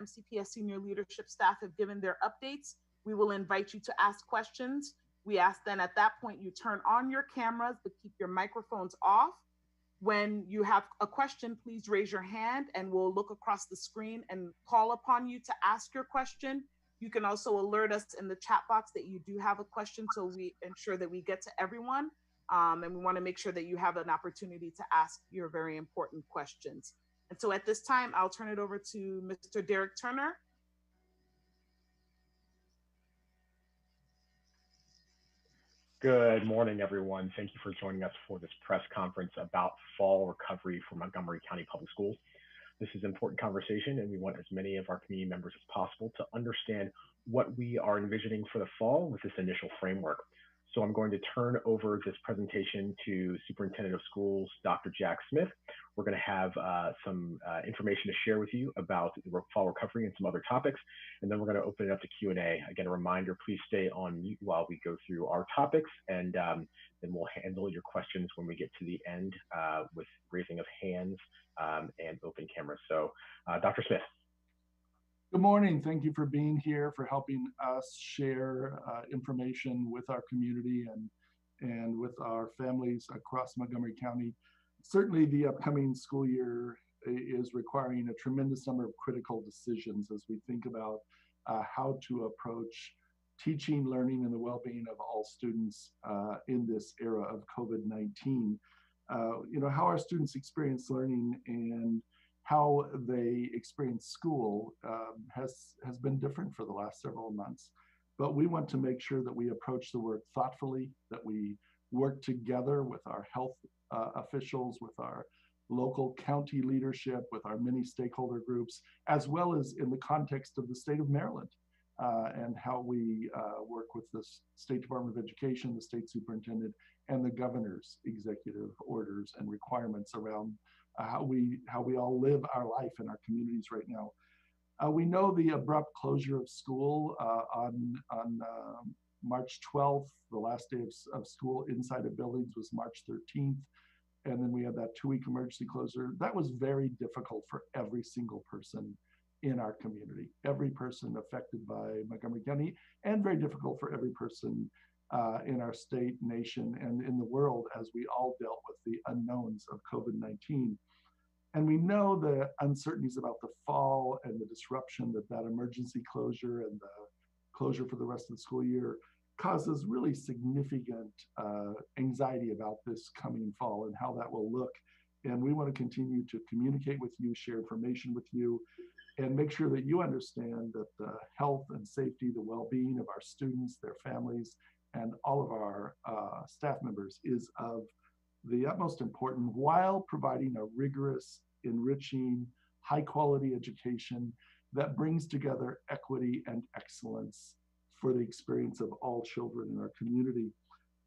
MCPS senior leadership staff have given their updates, we will invite you to ask questions. We ask then at that point you turn on your cameras, but keep your microphones off. When you have a question, please raise your hand and we'll look across the screen and call upon you to ask your question. You can also alert us in the chat box that you do have a question so we ensure that we get to everyone. And we want to make sure that you have an opportunity to ask your very important questions. And so at this time, I'll turn it over to Mr. Derek Turner. Good morning, everyone. Thank you for joining us for this press conference about fall recovery for Montgomery County Public Schools. This is an important conversation, and we want as many of our community members as possible to understand what we are envisioning for the fall with this initial framework. So I'm going to turn over this presentation to Superintendent of Schools, Dr. Jack Smith. We're going to have some information to share with you about the fall recovery and some other topics, and then we're going to open it up to Q&A. Again, a reminder, please stay on mute while we go through our topics, and then we'll handle your questions when we get to the end with raising of hands and open cameras. So Dr. Smith. Good morning. Thank you for being here, for helping us share information with our community and with our families across Montgomery County. Certainly the upcoming school year is requiring a tremendous number of critical decisions as we think about how to approach teaching, learning, and the well-being of all students in this era of COVID-19. How our students experience learning and how they experience school has been different for the last several months. But we want to make sure that we approach the work thoughtfully, that we work together with our health officials, with our local county leadership, with our many stakeholder groups, as well as in the context of the state of Maryland and how we work with the State Department of Education, the state superintendent, and the governor's executive orders and requirements around how we all live our life in our communities right now. We know the abrupt closure of school on March 12th, the last day of school inside of buildings was March 13th. And then we had that 2-week emergency closure. That was very difficult for every single person in our community, every person affected by Montgomery County, and very difficult for every person in our state, nation, and in the world as we all dealt with the unknowns of COVID-19. And we know the uncertainties about the fall and the disruption that emergency closure and the closure for the rest of the school year causes really significant anxiety about this coming fall and how that will look. And we want to continue to communicate with you, share information with you, and make sure that you understand that the health and safety, the well-being of our students, their families, and all of our staff members is of the utmost importance while providing a rigorous, enriching, high-quality education that brings together equity and excellence for the experience of all children in our community.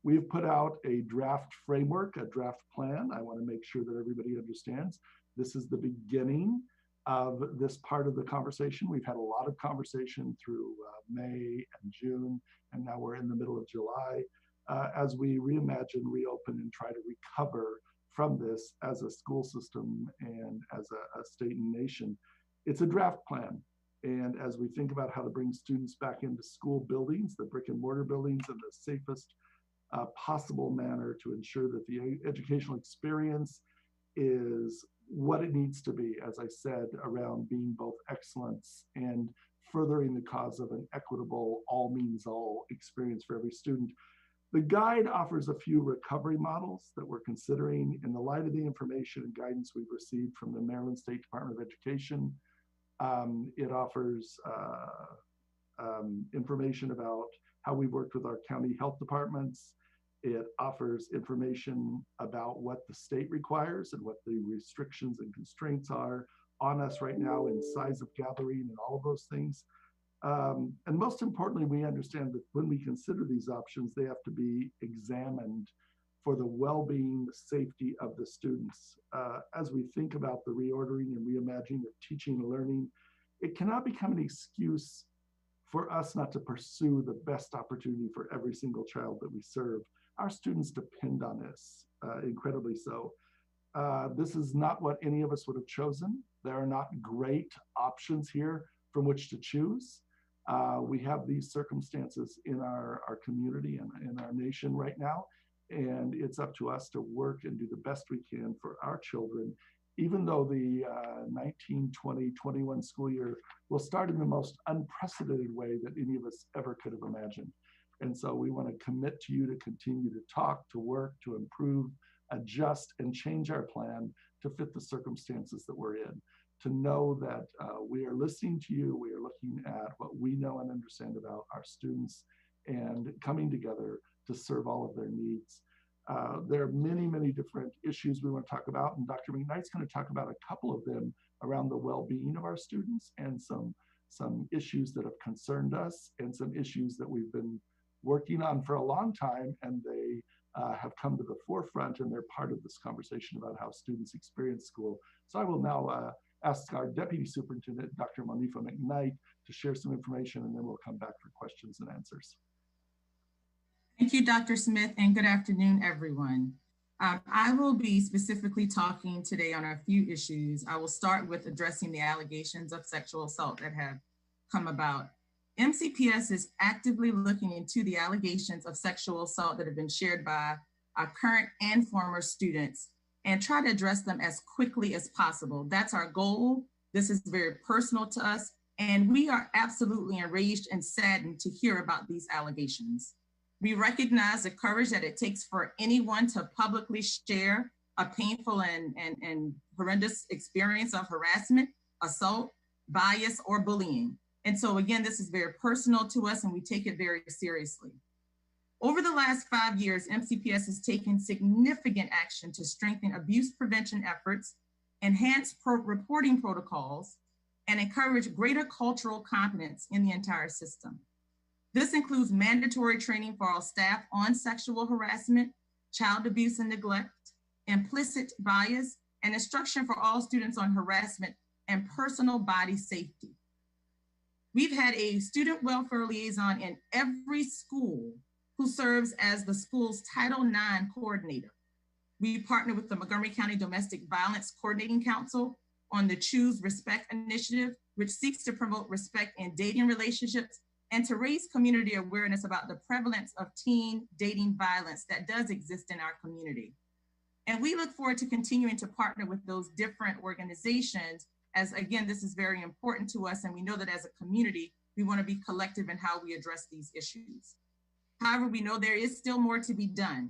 We've put out a draft framework, a draft plan. I want to make sure that everybody understands this is the beginning of this part of the conversation. We've had a lot of conversation through May and June, and now we're in the middle of July as we reimagine, reopen, and try to recover from this as a school system and as a state and nation. It's a draft plan. And as we think about how to bring students back into school buildings, the brick and mortar buildings, in the safest possible manner to ensure that the educational experience is what it needs to be, as I said, around being both excellence and furthering the cause of an equitable, all means all experience for every student. The guide offers a few recovery models that we're considering in the light of the information and guidance we've received from the Maryland State Department of Education. It offers information about how we've worked with our county health departments. It offers information about what the state requires and what the restrictions and constraints are on us right now in size of gathering and all of those things. And most importantly, we understand that when we consider these options, they have to be examined for the well-being, the safety of the students. As we think about the reordering and reimagining of teaching and learning, it cannot become an excuse for us not to pursue the best opportunity for every single child that we serve. Our students depend on this, incredibly so. This is not what any of us would have chosen. There are not great options here from which to choose. We have these circumstances in our community and in our nation right now, and it's up to us to work and do the best we can for our children, even though the 19-20-21 school year will start in the most unprecedented way that any of us ever could have imagined. And so we want to commit to you to continue to talk, to work, to improve, adjust, and change our plan to fit the circumstances that we're in. To know that we are listening to you, we are looking at what we know and understand about our students and coming together to serve all of their needs. There are many, many different issues we want to talk about, and Dr. McKnight's going to talk about a couple of them around the well-being of our students and some issues that have concerned us and some issues that we've been working on for a long time, and they have come to the forefront, and they're part of this conversation about how students experience school. So I will now ask our Deputy Superintendent, Dr. Monifa McKnight, to share some information, and then we'll come back for questions and answers. Thank you, Dr. Smith, and good afternoon, everyone. I will be specifically talking today on a few issues. I will start with addressing the allegations of sexual assault that have come about. MCPS is actively looking into the allegations of sexual assault that have been shared by our current and former students and try to address them as quickly as possible. That's our goal. This is very personal to us, and we are absolutely enraged and saddened to hear about these allegations. We recognize the courage that it takes for anyone to publicly share a painful and horrendous experience of harassment, assault, bias, or bullying. And so again, this is very personal to us and we take it very seriously. Over the last 5 years, MCPS has taken significant action to strengthen abuse prevention efforts, enhance reporting protocols, and encourage greater cultural competence in the entire system. This includes mandatory training for all staff on sexual harassment, child abuse and neglect, implicit bias, and instruction for all students on harassment and personal body safety. We've had a student welfare liaison in every school who serves as the school's Title IX coordinator. We partner with the Montgomery County Domestic Violence Coordinating Council on the Choose Respect initiative, which seeks to promote respect in dating relationships and to raise community awareness about the prevalence of teen dating violence that does exist in our community. And we look forward to continuing to partner with those different organizations, as again, this is very important to us, and we know that as a community, we want to be collective in how we address these issues. However, we know there is still more to be done.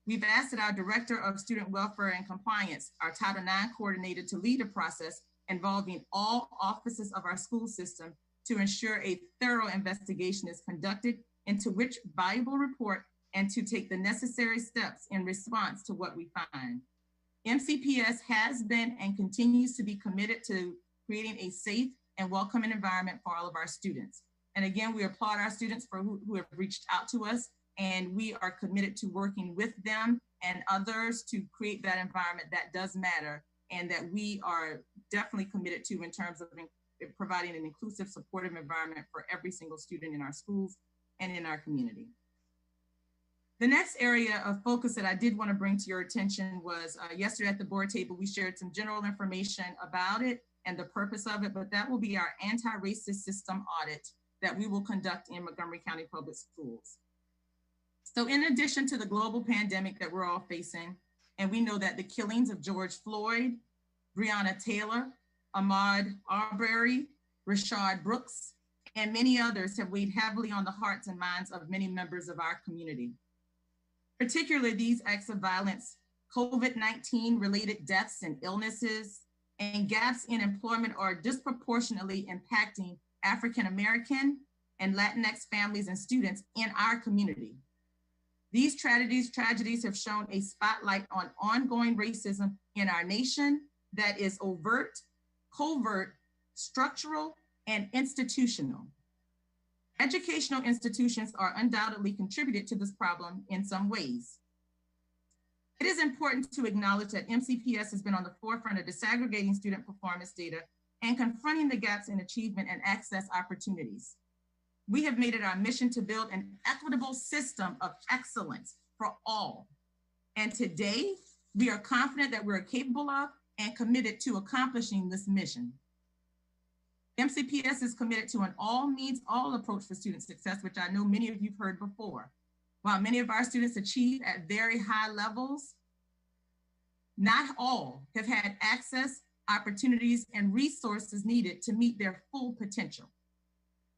We've asked our Director of Student Welfare and Compliance, our Title IX coordinator, to lead a process involving all offices of our school system to ensure a thorough investigation is conducted into which valuable report and to take the necessary steps in response to what we find. MCPS has been and continues to be committed to creating a safe and welcoming environment for all of our students. And again, we applaud our students for who have reached out to us, and we are committed to working with them and others to create that environment that does matter and that we are definitely committed to in terms of providing an inclusive, supportive environment for every single student in our schools and in our community. The next area of focus that I did want to bring to your attention was yesterday at the board table, we shared some general information about it and the purpose of it, but that will be our anti-racist system audit that we will conduct in Montgomery County Public Schools. So in addition to the global pandemic that we're all facing, and we know that the killings of George Floyd, Breonna Taylor, Ahmaud Arbery, Rashad Brooks, and many others have weighed heavily on the hearts and minds of many members of our community. Particularly these acts of violence, COVID-19 related deaths and illnesses, and gaps in employment are disproportionately impacting African-American and Latinx families and students in our community. These tragedies have shown a spotlight on ongoing racism in our nation that is overt, covert, structural, and institutional. Educational institutions are undoubtedly contributed to this problem in some ways. It is important to acknowledge that MCPS has been on the forefront of disaggregating student performance data and confronting the gaps in achievement and access opportunities. We have made it our mission to build an equitable system of excellence for all. And today, we are confident that we're capable of and committed to accomplishing this mission. MCPS is committed to an all means all approach for student success, which I know many of you've heard before. While many of our students achieve at very high levels, not all have had access, opportunities, and resources needed to meet their full potential.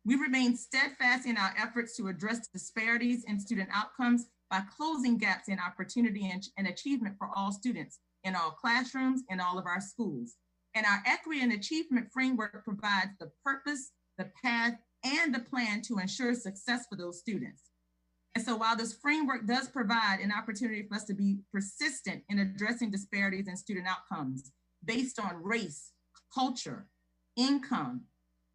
We remain steadfast in our efforts to address disparities in student outcomes by closing gaps in opportunity and achievement for all students in all classrooms in all of our schools. And our equity and achievement framework provides the purpose, the path, and the plan to ensure success for those students. And so while this framework does provide an opportunity for us to be persistent in addressing disparities in student outcomes based on race, culture, income,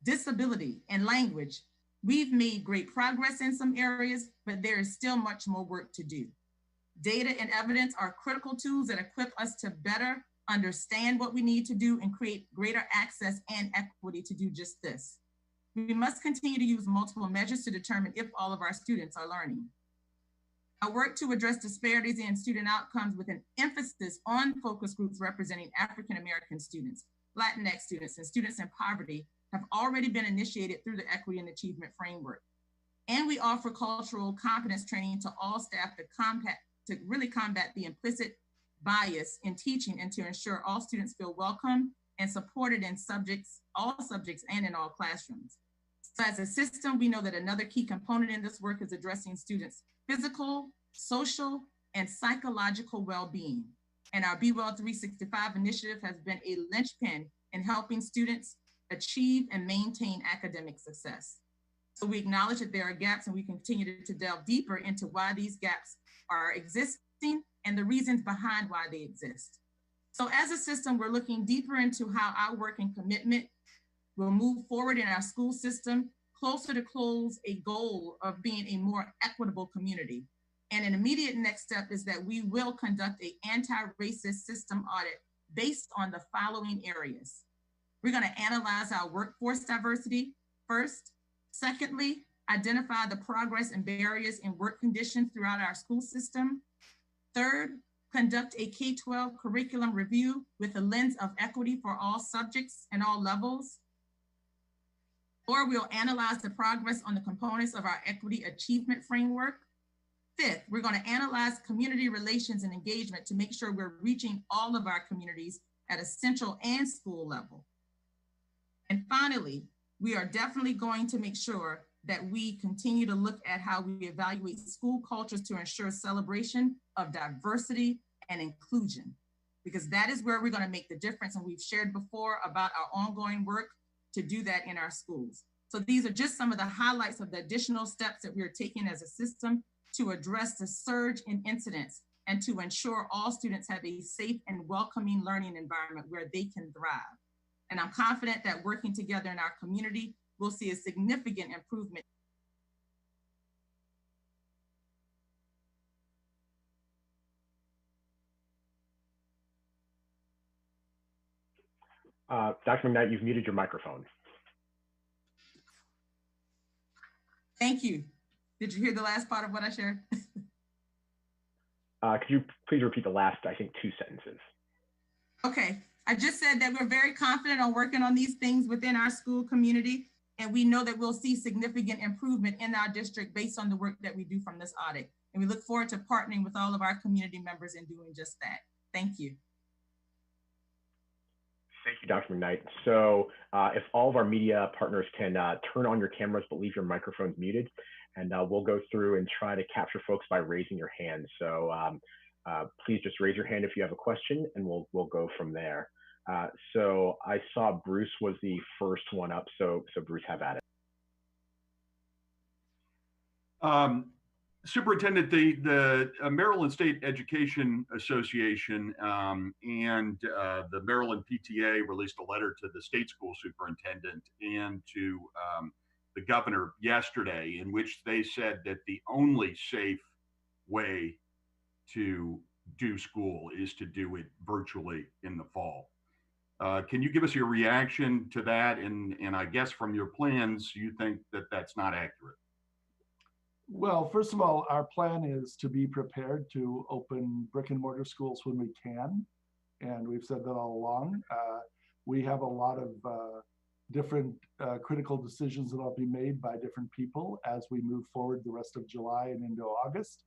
disability, and language, we've made great progress in some areas, but there is still much more work to do. Data and evidence are critical tools that equip us to better understand what we need to do and create greater access and equity to do just this. We must continue to use multiple measures to determine if all of our students are learning. Our work to address disparities in student outcomes with an emphasis on focus groups representing African American students, Latinx students, and students in poverty have already been initiated through the Equity and Achievement Framework. And we offer cultural competence training to all staff to really combat the implicit bias in teaching and to ensure all students feel welcome and supported in all subjects and in all classrooms. So as a system, we know that another key component in this work is addressing students' physical, social, and psychological well-being. And our Be Well 365 initiative has been a linchpin in helping students achieve and maintain academic success. So we acknowledge that there are gaps and we continue to delve deeper into why these gaps are existing and the reasons behind why they exist. So as a system, we're looking deeper into how our work and commitment will move forward in our school system closer to close a goal of being a more equitable community. And an immediate next step is that we will conduct an anti-racist system audit based on the following areas. We're going to analyze our workforce diversity first. Secondly, identify the progress and barriers in work conditions throughout our school system. Third, conduct a K-12 curriculum review with a lens of equity for all subjects and all levels. Or we'll analyze the progress on the components of our equity achievement framework. Fifth, we're going to analyze community relations and engagement to make sure we're reaching all of our communities at a central and school level. And finally, we are definitely going to make sure that we continue to look at how we evaluate school cultures to ensure celebration of diversity and inclusion, because that is where we're going to make the difference. And we've shared before about our ongoing work to do that in our schools. So these are just some of the highlights of the additional steps that we're taking as a system to address the surge in incidents and to ensure all students have a safe and welcoming learning environment where they can thrive. And I'm confident that working together in our community, we'll see a significant improvement. Dr. McKnight, you've muted your microphone. Thank you. Did you hear the last part of what I shared? Could you please repeat the last, I think, 2 sentences? Okay, I just said that we're very confident on working on these things within our school community, and we know that we'll see significant improvement in our district based on the work that we do from this audit. And we look forward to partnering with all of our community members in doing just that. Thank you. Thank you, Dr. McKnight. So if all of our media partners can turn on your cameras, but leave your microphones muted, and we'll go through and try to capture folks by raising your hand. So please just raise your hand if you have a question, and we'll go from there. So I saw Bruce was the first one up. So Bruce, have at it. Superintendent, the Maryland State Education Association and the Maryland PTA released a letter to the state school superintendent and to the governor yesterday, in which they said that the only safe way to do school is to do it virtually in the fall. Can you give us your reaction to that? And I guess from your plans, you think that that's not accurate. Well, first of all, our plan is to be prepared to open brick and mortar schools when we can. And we've said that all along. We have a lot of different critical decisions that will be made by different people as we move forward the rest of July and into August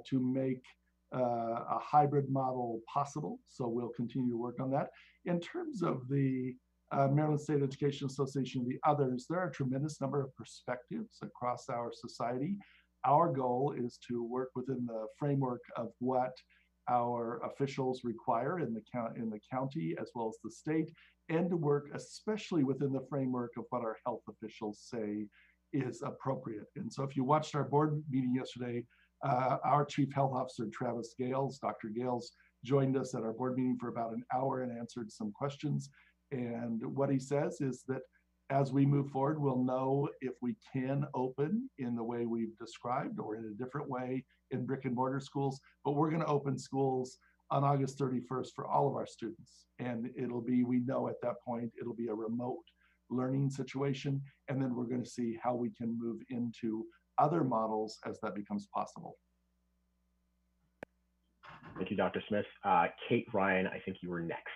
to make a hybrid model possible. So we'll continue to work on that. In terms of the Maryland State Education Association and the others, there are a tremendous number of perspectives across our society. Our goal is to work within the framework of what our officials require in the county as well as the state, and to work especially within the framework of what our health officials say is appropriate. And so if you watched our board meeting yesterday, our Chief Health Officer, Travis Gales, Dr. Gales, joined us at our board meeting for about an hour and answered some questions. And what he says is that as we move forward, we'll know if we can open in the way we've described or in a different way in brick and mortar schools, but we're going to open schools on August 31st for all of our students. And it'll be, we know at that point, it'll be a remote learning situation. And then we're going to see how we can move into other models as that becomes possible. Thank you, Dr. Smith. Kate Ryan, I think you were next.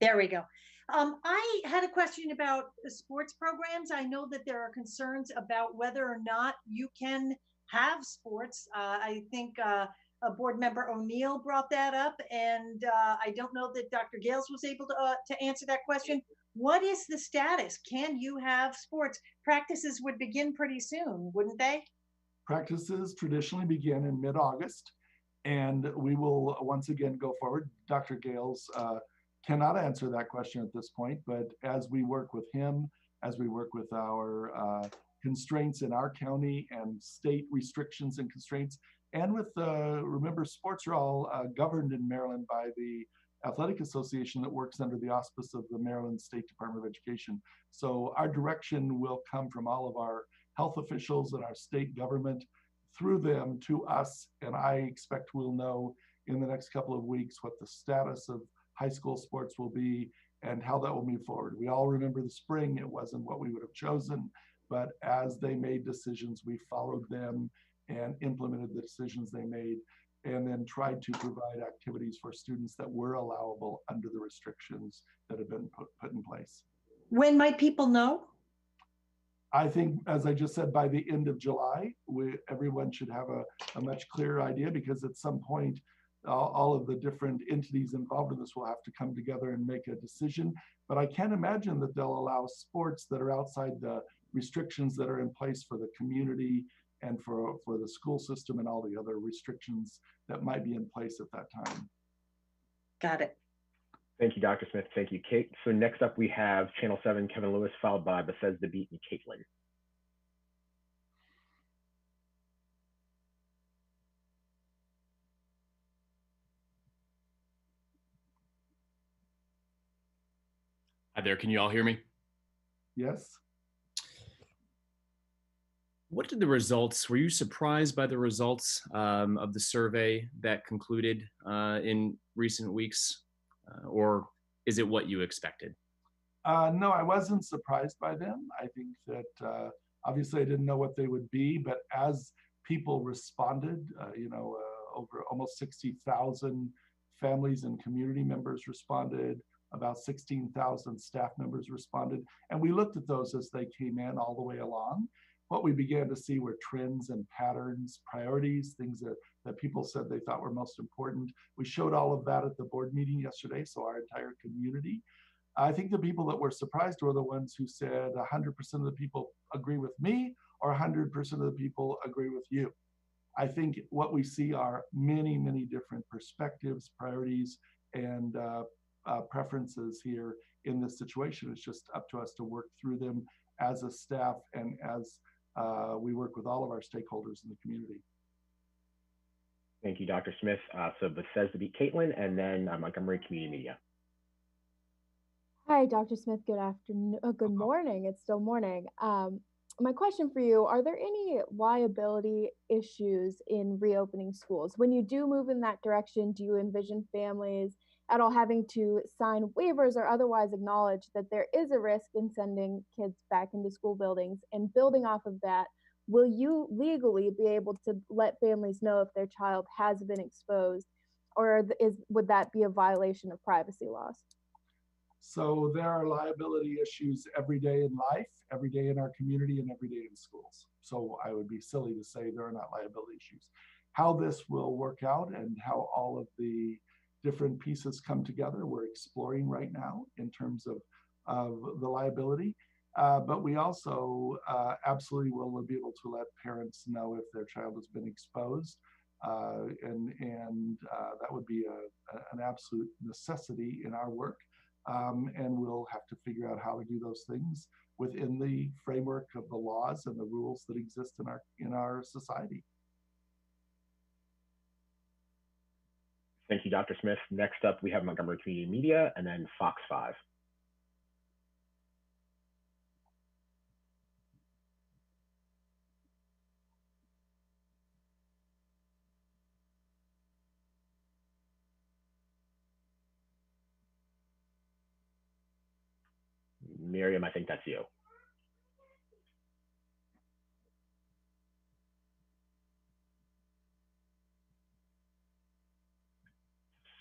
There we go. I had a question about the sports programs. I know that there are concerns about whether or not you can have sports. I think a board member O'Neill brought that up, and I don't know that Dr. Gales was able to answer that question. What is the status? Can you have sports? Practices would begin pretty soon, wouldn't they? Practices traditionally begin in mid-August, and we will once again go forward. Dr. Gales cannot answer that question at this point, but as we work with him, as we work with our constraints in our county and state restrictions and constraints, and with, remember, sports are all governed in Maryland by the Athletic Association that works under the auspice of the Maryland State Department of Education. So our direction will come from all of our health officials and our state government through them to us, and I expect we'll know in the next couple of weeks what the status of high school sports will be and how that will move forward. We all remember the spring, it wasn't what we would have chosen, but as they made decisions, we followed them and implemented the decisions they made, and then tried to provide activities for students that were allowable under the restrictions that have been put in place. When might people know? I think, as I just said, by the end of July, everyone should have a much clearer idea, because at some point, all of the different entities involved in this will have to come together and make a decision. But I can't imagine that they'll allow sports that are outside the restrictions that are in place for the community and for the school system and all the other restrictions that might be in place at that time. Got it. Thank you, Dr. Smith. Thank you, Kate. So next up, we have Channel 7, Kevin Lewis, followed by Bethesda Beat and Caitlin. Hi there, can you all hear me? Yes. What did the results, were you surprised by the results of the survey that concluded in recent weeks? Or is it what you expected? No, I wasn't surprised by them. I think that obviously I didn't know what they would be, but as people responded, over almost 60,000 families and community members responded, about 16,000 staff members responded. And we looked at those as they came in all the way along. What we began to see were trends and patterns, priorities, things that people said they thought were most important. We showed all of that at the board meeting yesterday, so our entire community. I think the people that were surprised were the ones who said 100% of the people agree with me or 100% of the people agree with you. I think what we see are many, many different perspectives, priorities, and preferences here in this situation. It's just up to us to work through them as a staff and as we work with all of our stakeholders in the community. Thank you, Dr. Smith. So Bethesda Beat Caitlin, and then Montgomery Community Media. Hi, Dr. Smith. Good afternoon. Good morning. It's still morning. My question for you, are there any liability issues in reopening schools? When you do move in that direction, do you envision families at all having to sign waivers or otherwise acknowledge that there is a risk in sending kids back into school buildings? And building off of that, will you legally be able to let families know if their child has been exposed or would that be a violation of privacy laws? So there are liability issues every day in life, every day in our community, and every day in schools. So I would be silly to say there are not liability issues. How this will work out and how all of the different pieces come together, we're exploring right now in terms of the liability. But we also absolutely will be able to let parents know if their child has been exposed. And that would be an absolute necessity in our work. And we'll have to figure out how to do those things within the framework of the laws and the rules that exist in our society. Thank you, Dr. Smith. Next up, we have Montgomery Community Media and then Fox 5. Miriam, I think that's you.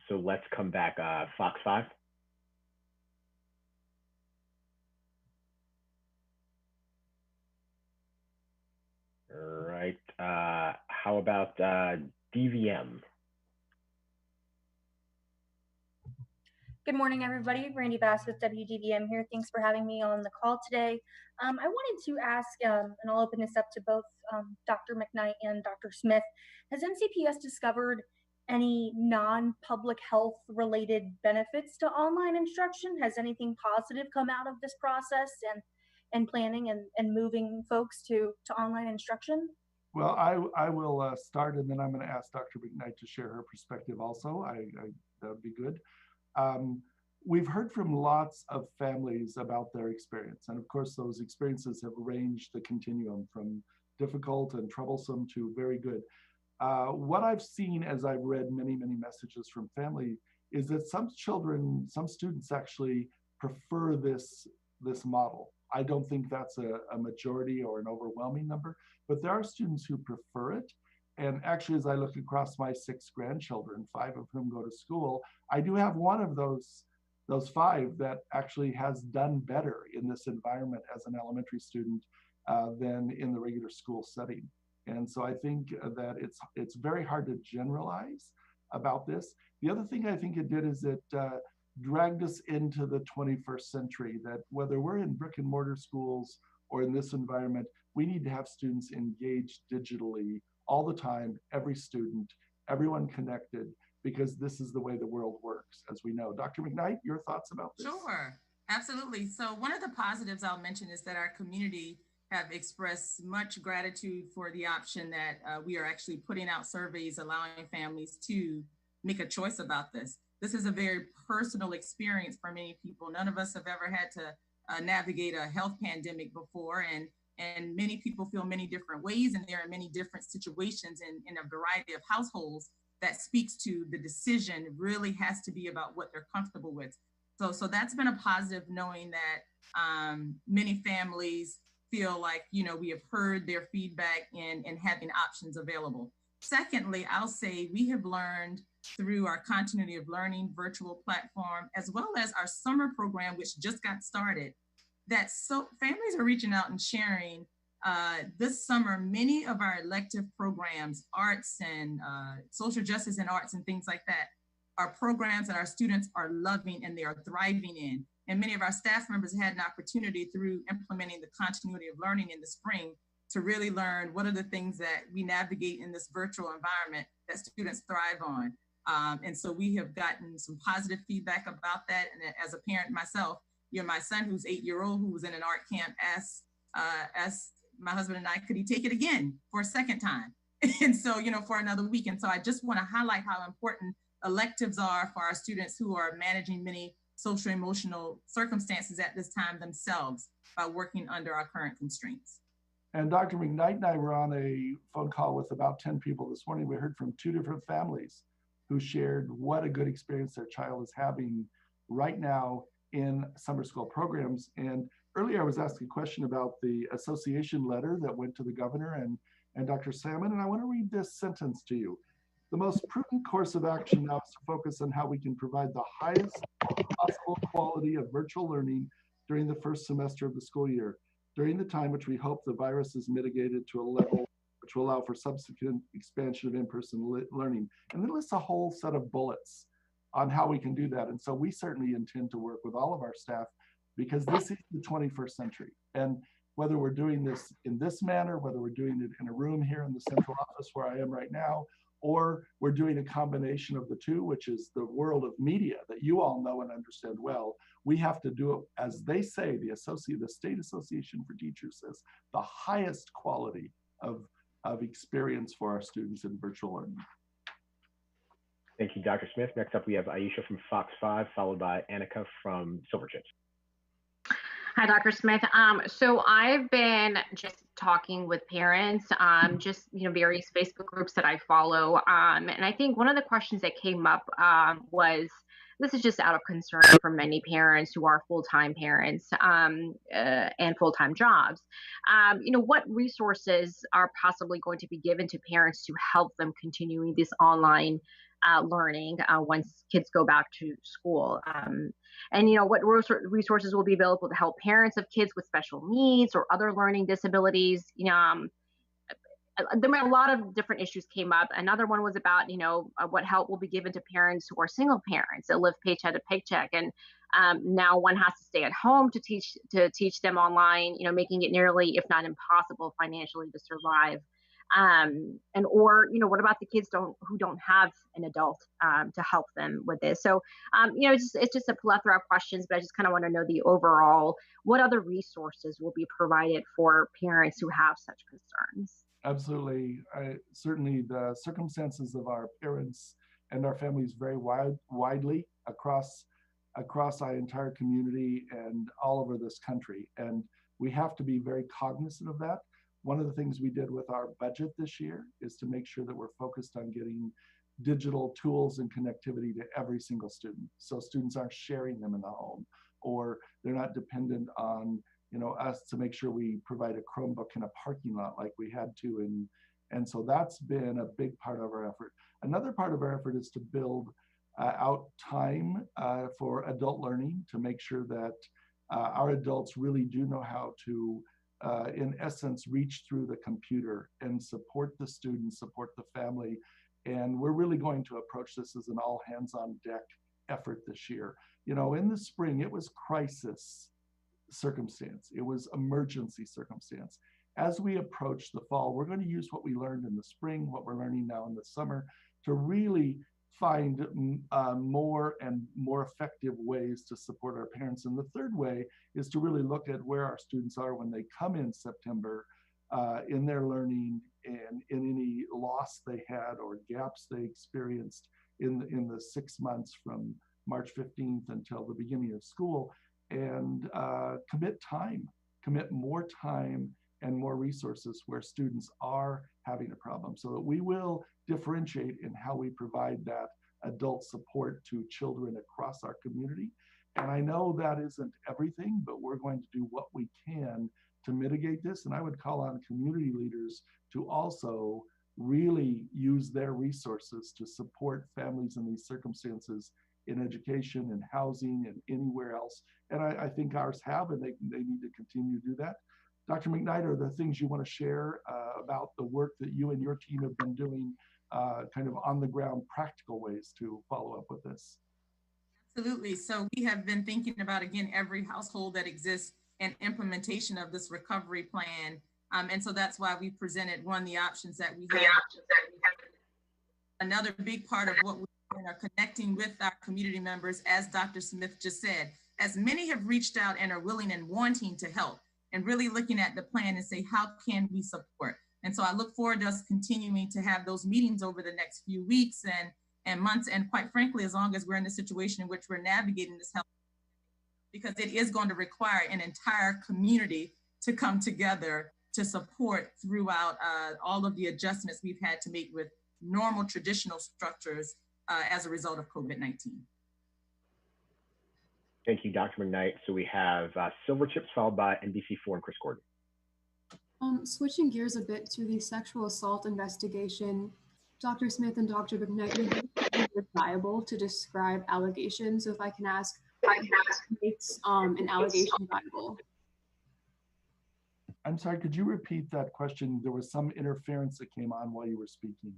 So let's come back, Fox 5. All right, how about DVM? Good morning, everybody. Randy Bass with WDVM here. Thanks for having me on the call today. I wanted to ask, and I'll open this up to both Dr. McKnight and Dr. Smith. Has NCPS discovered any non-public health related benefits to online instruction? Has anything positive come out of this process and planning and moving folks to online instruction? Well, I will start, and then I'm going to ask Dr. McKnight to share her perspective also. That would be good. We've heard from lots of families about their experience. And of course, those experiences have ranged the continuum from difficult and troublesome to very good. What I've seen as I've read many, many messages from family is that some students actually prefer this model. I don't think that's a majority or an overwhelming number, but there are students who prefer it. And actually, as I look across my 6 grandchildren, 5 of whom go to school, I do have one of those 5 that actually has done better in this environment as an elementary student than in the regular school setting. And so I think that it's very hard to generalize about this. The other thing I think it did is it dragged us into the 21st century, that whether we're in brick and mortar schools or in this environment, we need to have students engaged digitally all the time, every student, everyone connected, because this is the way the world works, as we know. Dr. McKnight, your thoughts about this? Sure, absolutely. So one of the positives I'll mention is that our community have expressed much gratitude for the option that we are actually putting out surveys allowing families to make a choice about this. This is a very personal experience for many people. None of us have ever had to navigate a health pandemic before, and many people feel many different ways, and there are many different situations in a variety of households. That speaks to the decision really has to be about what they're comfortable with. So that's been a positive, knowing that many families feel like, we have heard their feedback and having options available. Secondly, I'll say we have learned through our continuity of learning virtual platform, as well as our summer program, which just got started, that families are reaching out and sharing this summer, many of our elective programs, arts and social justice and arts and things like that, are programs that our students are loving and they are thriving in. And many of our staff members had an opportunity through implementing the continuity of learning in the spring to really learn what are the things that we navigate in this virtual environment that students thrive on. And so we have gotten some positive feedback about that. And as a parent myself, my son, who's 8-year-old, who was in an art camp, asked my husband and I, could he take it again for a second time? And so, for another week. And so I just want to highlight how important electives are for our students who are managing many social emotional circumstances at this time themselves by working under our current constraints. And Dr. McKnight and I were on a phone call with about 10 people this morning. We heard from 2 different families who shared what a good experience their child is having right now in summer school programs. And earlier I was asking a question about the association letter that went to the governor and Dr. Salmon, and I want to read this sentence to you. The most prudent course of action now is to focus on how we can provide the highest possible quality of virtual learning during the first semester of the school year, during the time which we hope the virus is mitigated to a level which will allow for subsequent expansion of in-person learning. And then lists a whole set of bullets on how we can do that. And so we certainly intend to work with all of our staff, because this is the 21st century. And whether we're doing this in this manner, whether we're doing it in a room here in the central office where I am right now, or we're doing a combination of the two, which is the world of media that you all know and understand well, we have to do it, as they say, the State Association for Teachers says, the highest quality of experience for our students in virtual learning. Thank you, Dr. Smith. Next up, we have Aisha from Fox 5, followed by Annika from Silverchips. Hi, Dr. Smith. So I've been just talking with parents, just various Facebook groups that I follow, and I think one of the questions that came up was, this is just out of concern for many parents who are full-time parents and full-time jobs. What resources are possibly going to be given to parents to help them continuing this online learning once kids go back to school? And what resources will be available to help parents of kids with special needs or other learning disabilities? There were a lot of different issues came up. Another one was about, what help will be given to parents who are single parents that live paycheck to paycheck. And now one has to stay at home to teach them online, making it nearly, if not impossible financially to survive. What about the kids who don't have an adult to help them with this? So, it's just a plethora of questions, but I just kind of want to know the overall, what other resources will be provided for parents who have such concerns? Absolutely. Certainly the circumstances of our parents and our families vary widely across our entire community and all over this country. And we have to be very cognizant of that. One of the things we did with our budget this year is to make sure that we're focused on getting digital tools and connectivity to every single student. So students aren't sharing them in the home, or they're not dependent on us to make sure we provide a Chromebook in a parking lot like we had to. And so that's been a big part of our effort. Another part of our effort is to build out time for adult learning, to make sure that our adults really do know how to, in essence, reach through the computer and support the students, support the family. And we're really going to approach this as an all hands on deck effort this year. In the spring, it was crisis circumstance. It was emergency circumstance. As we approach the fall, we're going to use what we learned in the spring, what we're learning now in the summer, to really find more and more effective ways to support our parents. And the third way is to really look at where our students are when they come in September in their learning and in any loss they had or gaps they experienced in the 6 months from March 15th until the beginning of school, and commit more time and more resources where students are having a problem, so that we will differentiate in how we provide that adult support to children across our community. And I know that isn't everything, but we're going to do what we can to mitigate this. And I would call on community leaders to also really use their resources to support families in these circumstances in education and housing and anywhere else. And I think ours have, and they need to continue to do that. Dr. McKnight, are there things you want to share about the work that you and your team have been doing, kind of on the ground, practical ways to follow up with this? Absolutely. So we have been thinking about, again, every household that exists and implementation of this recovery plan. And so that's why we presented the options that we have. Another big part of what we are connecting with our community members, as Dr. Smith just said, as many have reached out and are willing and wanting to help, and really looking at the plan and say, how can we support? And so I look forward to us continuing to have those meetings over the next few weeks and months. And quite frankly, as long as we're in the situation in which we're navigating this health, because it is going to require an entire community to come together to support throughout all of the adjustments we've had to make with normal traditional structures as a result of COVID-19. Thank you, Dr. McKnight. So we have Silverchips followed by NBC4 and Chris Gordon. Switching gears a bit to the sexual assault investigation, Dr. Smith and Dr. McKnight, would you consider it viable to describe allegations? So if I can ask, what makes an allegation viable? I'm sorry, could you repeat that question? There was some interference that came on while you were speaking.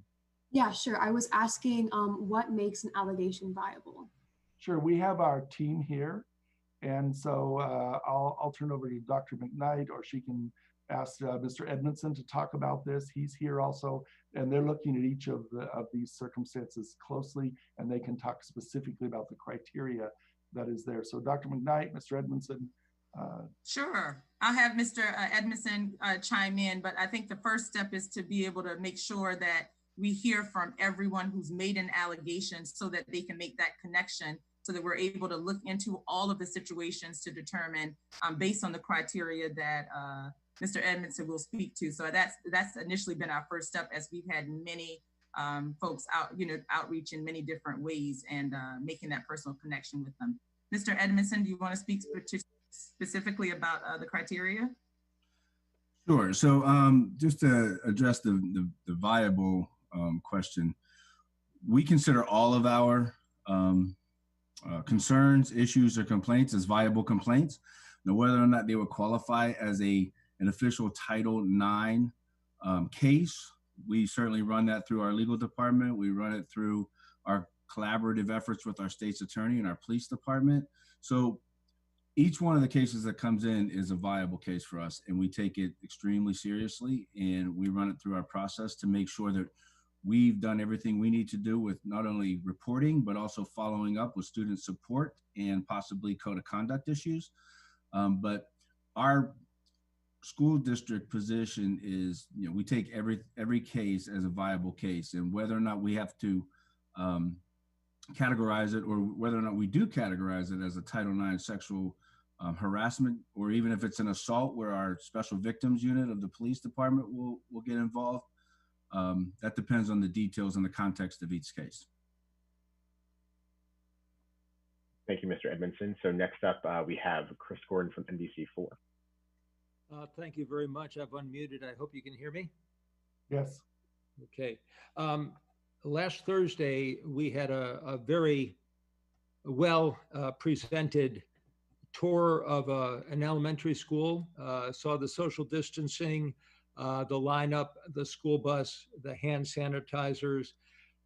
Yeah, sure. I was asking what makes an allegation viable? Sure, we have our team here. And so I'll turn over to Dr. McKnight, or she can ask Mr. Edmondson to talk about this. He's here also, and they're looking at each of these circumstances closely, and they can talk specifically about the criteria that is there. So Dr. McKnight, Mr. Edmondson. Sure. I'll have Mr. Edmondson chime in, but I think the first step is to be able to make sure that we hear from everyone who's made an allegation so that they can make that connection, so that we're able to look into all of the situations to determine based on the criteria that Mr. Edmondson will speak to. So that's initially been our first step, as we've had many folks outreach in many different ways and making that personal connection with them. Mr. Edmondson, do you want to speak specifically about the criteria? Sure. So just to address the viable question, we consider all of our concerns, issues, or complaints as viable complaints. Now, whether or not they would qualify as an official Title IX case, we certainly run that through our legal department. We run it through our collaborative efforts with our state's attorney and our police department. So each one of the cases that comes in is a viable case for us, and we take it extremely seriously, and we run it through our process to make sure that we've done everything we need to do with not only reporting, but also following up with student support and possibly code of conduct issues. But our school district position is, we take every case as a viable case, and whether or not we have to categorize it, or whether or not we do categorize it as a Title IX sexual harassment, or even if it's an assault where our special victims unit of the police department will get involved. That depends on the details and the context of each case. Thank you, Mr. Edmondson. So next up, we have Chris Gordon from NBC4. Thank you very much. I've unmuted. I hope you can hear me. Yes. Okay. Last Thursday, we had a very well presented tour of an elementary school, saw the social distancing, the lineup, the school bus, the hand sanitizers,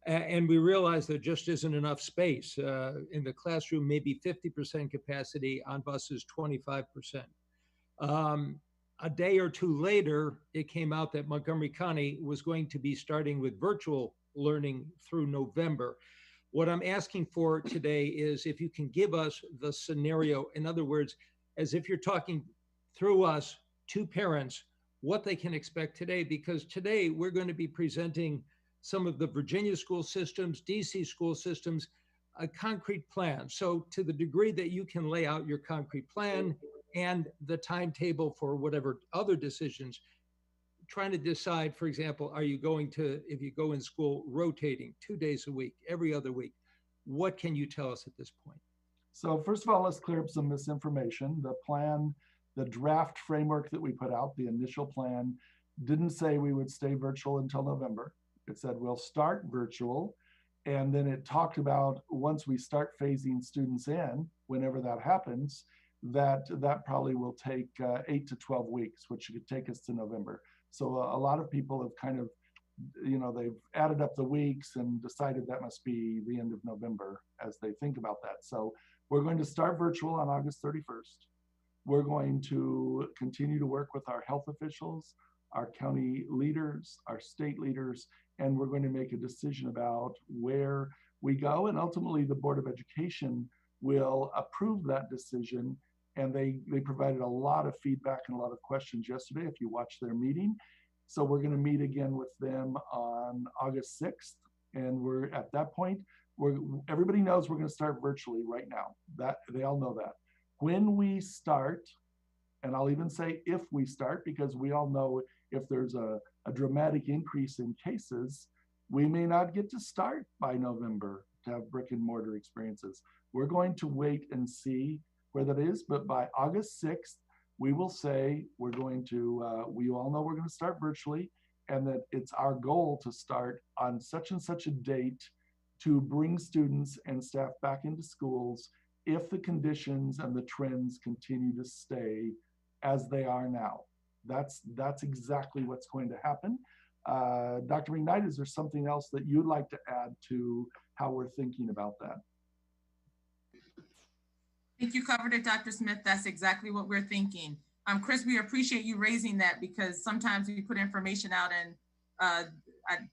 and we realized there just isn't enough space. In the classroom, maybe 50% capacity, on buses 25%. A day or two later, it came out that Montgomery County was going to be starting with virtual learning through November. What I'm asking for today is if you can give us the scenario, in other words, as if you're talking through us to parents, what they can expect today, because today we're going to be presenting some of the Virginia school systems, DC school systems, a concrete plan. So to the degree that you can lay out your concrete plan and the timetable for whatever other decisions, trying to decide, for example, are you going to, if you go in school, rotating 2 days a week, every other week? What can you tell us at this point? So first of all, let's clear up some misinformation. The plan, the draft framework that we put out, the initial plan, didn't say we would stay virtual until November. It said we'll start virtual, and then it talked about once we start phasing students in, whenever that happens, that probably will take 8 to 12 weeks, which could take us to November. So a lot of people have kind of, they've added up the weeks and decided that must be the end of November as they think about that. So we're going to start virtual on August 31st. We're going to continue to work with our health officials, our county leaders, our state leaders, and we're going to make a decision about where we go. And ultimately, the Board of Education will approve that decision. And they provided a lot of feedback and a lot of questions yesterday, if you watch their meeting. So we're going to meet again with them on August 6th. And we're at that point, everybody knows we're going to start virtually right now. That they all know that. When we start, and I'll even say if we start, because we all know if there's a dramatic increase in cases, we may not get to start by November to have brick and mortar experiences. We're going to wait and see where that is, but by August 6th, we will say we're going to, we all know we're going to start virtually, and that it's our goal to start on such and such a date to bring students and staff back into schools if the conditions and the trends continue to stay as they are now. That's exactly what's going to happen. Dr. McKnight, is there something else that you'd like to add to how we're thinking about that? I think you covered it, Dr. Smith. That's exactly what we're thinking. Chris, we appreciate you raising that, because sometimes we put information out and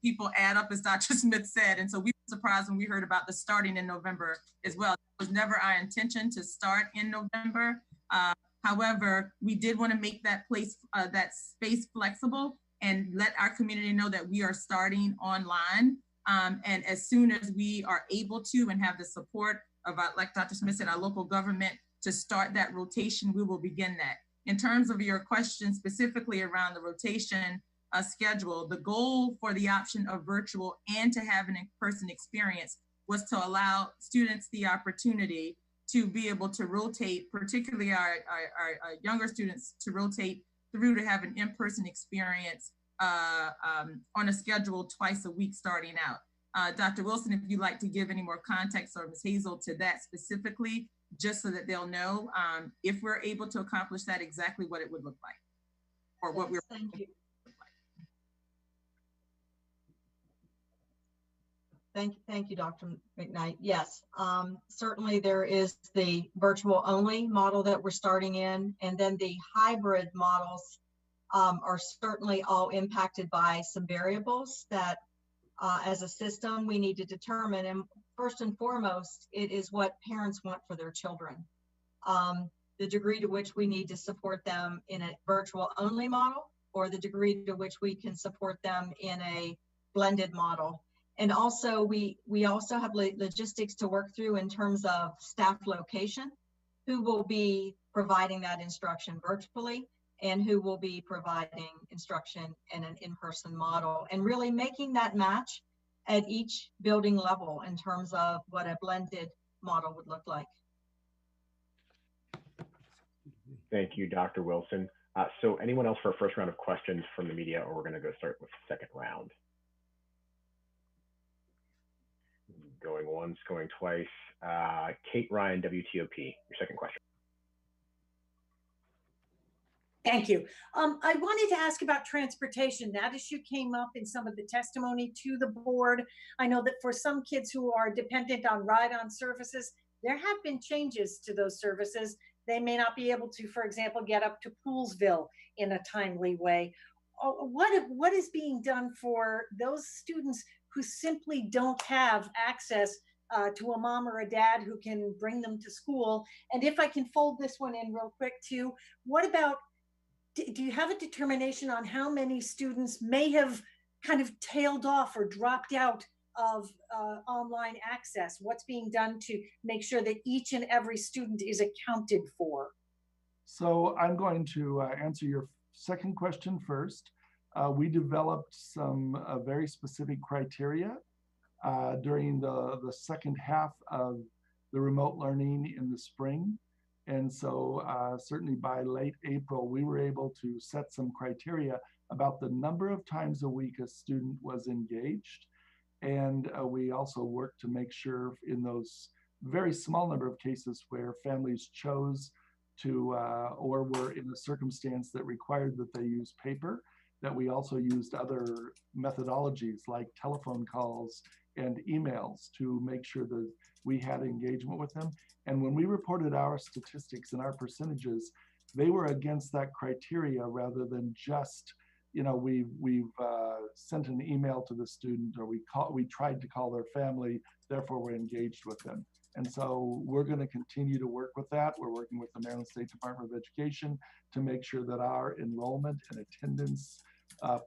people add up, as Dr. Smith said. And so we were surprised when we heard about the starting in November as well. It was never our intention to start in November. However, we did want to make that that space flexible and let our community know that we are starting online. And as soon as we are able to and have the support of, like Dr. Smith said, our local government to start that rotation, we will begin that. In terms of your question specifically around the rotation schedule, the goal for the option of virtual and to have an in-person experience was to allow students the opportunity to be able to rotate, particularly our younger students, to rotate through to have an in-person experience on a schedule twice a week starting out. Dr. Wilson, if you'd like to give any more context, or Ms. Hazel, to that specifically, just so that they'll know if we're able to accomplish that, exactly what it would look like, or what we're. Thank you. Thank you, Dr. McKnight. Yes, certainly there is the virtual only model that we're starting in, and then the hybrid models are certainly all impacted by some variables that as a system we need to determine. And first and foremost, it is what parents want for their children. The degree to which we need to support them in a virtual only model, or the degree to which we can support them in a blended model. And also we also have logistics to work through in terms of staff location, who will be providing that instruction virtually and who will be providing instruction in an in-person model, and really making that match at each building level in terms of what a blended model would look like. Thank you, Dr. Wilson. So anyone else for a first round of questions from the media, or we're going to go start with the second round? Going once, going twice. Kate Ryan, WTOP, your second question. Thank you. I wanted to ask about transportation. That issue came up in some of the testimony to the board. I know that for some kids who are dependent on ride-on services, there have been changes to those services. They may not be able to, for example, get up to Poolsville in a timely way. What is being done for those students who simply don't have access to a mom or a dad who can bring them to school? And if I can fold this one in real quick too, what about, do you have a determination on how many students may have kind of tailed off or dropped out of online access? What's being done to make sure that each and every student is accounted for? So I'm going to answer your second question first. We developed some very specific criteria during the second half of the remote learning in the spring. And so certainly by late April, we were able to set some criteria about the number of times a week a student was engaged. And we also worked to make sure in those very small number of cases where families chose to or were in a circumstance that required that they use paper, that we also used other methodologies like telephone calls and emails to make sure that we had engagement with them. And when we reported our statistics and our percentages, they were against that criteria rather than just, you know, we've sent an email to the student, or we tried to call their family, therefore we're engaged with them. And so we're going to continue to work with that. We're working with the Maryland State Department of Education to make sure that our enrollment and attendance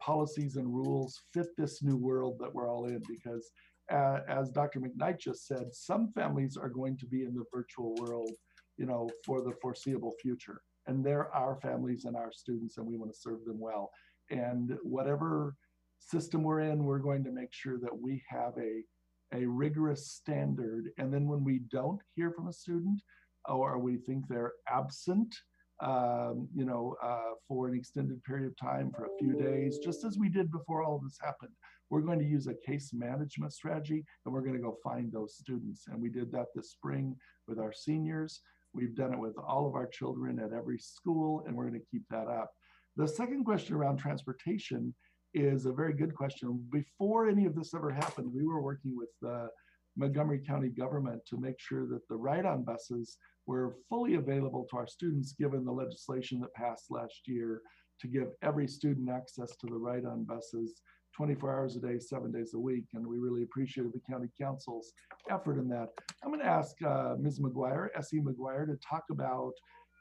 policies and rules fit this new world that we're all in, because as Dr. McKnight just said, some families are going to be in the virtual world, you know, for the foreseeable future. And they're our families and our students, and we want to serve them well. And whatever system we're in, we're going to make sure that we have a rigorous standard. And then when we don't hear from a student, or we think they're absent, for an extended period of time, for a few days, just as we did before all of this happened. We're going to use a case management strategy, and we're going to go find those students. And we did that this spring with our seniors. We've done it with all of our children at every school, and we're going to keep that up. The second question around transportation is a very good question. Before any of this ever happened, we were working with the Montgomery County government to make sure that the ride-on buses were fully available to our students, given the legislation that passed last year to give every student access to the ride-on buses 24 hours a day, 7 days a week. And we really appreciated the county council's effort in that. I'm going to ask Ms. McGuire, S.E. McGuire, to talk about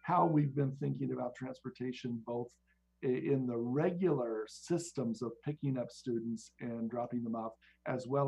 how we've been thinking about transportation, both in the regular systems of picking up students and dropping them off, as well